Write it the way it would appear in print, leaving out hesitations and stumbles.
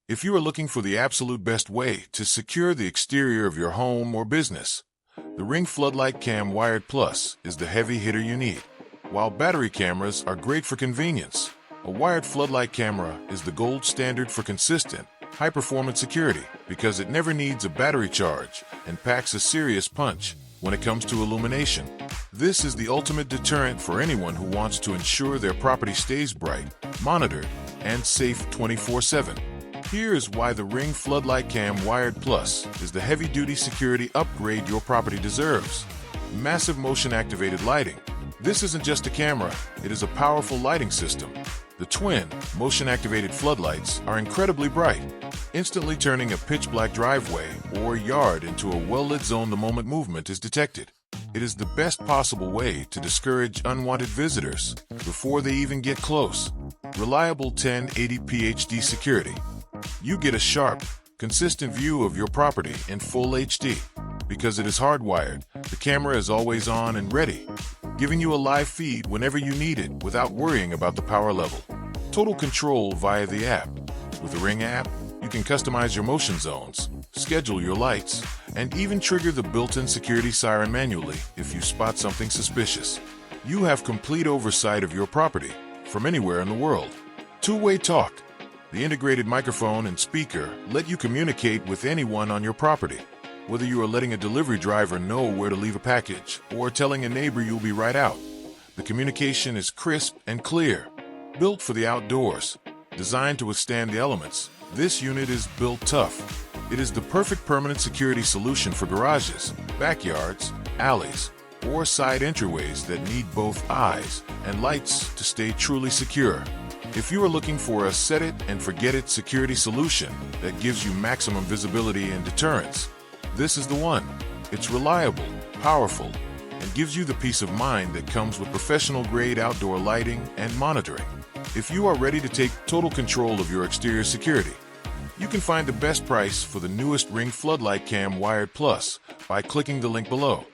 If you are looking for the absolute best way to secure the exterior of your home or business, the Ring Floodlight Cam Wired Plus is the heavy hitter you need. While battery cameras are great for convenience, a wired floodlight camera is the gold standard for consistent, high-performance security because it never needs a battery charge and packs a serious punch when it comes to illumination. This is the ultimate deterrent for anyone who wants to ensure their property stays bright, monitored, and safe 24/7. Here is why the Ring Floodlight Cam Wired Plus is the heavy-duty security upgrade your property deserves. Massive motion-activated lighting. This isn't just a camera, it is a powerful lighting system. The twin, motion-activated floodlights are incredibly bright, instantly turning a pitch-black driveway or yard into a well-lit zone the moment movement is detected. It is the best possible way to discourage unwanted visitors before they even get close. Reliable 1080p HD security. You get a sharp, consistent view of your property in full HD. Because it is hardwired, the camera is always on and ready, giving you a live feed whenever you need it without worrying about the power level. Total control via the app. With the Ring app, you can customize your motion zones, schedule your lights, and even trigger the built-in security siren manually if you spot something suspicious. You have complete oversight of your property from anywhere in the world. Two-way talk. The integrated microphone and speaker let you communicate with anyone on your property. Whether you are letting a delivery driver know where to leave a package or telling a neighbor you'll be right out, the communication is crisp and clear. Built for the outdoors, designed to withstand the elements, this unit is built tough. It is the perfect permanent security solution for garages, backyards, alleys, or side entryways that need both eyes and lights to stay truly secure. If you are looking for a set-it-and-forget-it security solution that gives you maximum visibility and deterrence, this is the one. It's reliable, powerful, and gives you the peace of mind that comes with professional-grade outdoor lighting and monitoring. If you are ready to take total control of your exterior security, you can find the best price for the newest Ring Floodlight Cam Wired Plus by clicking the link below.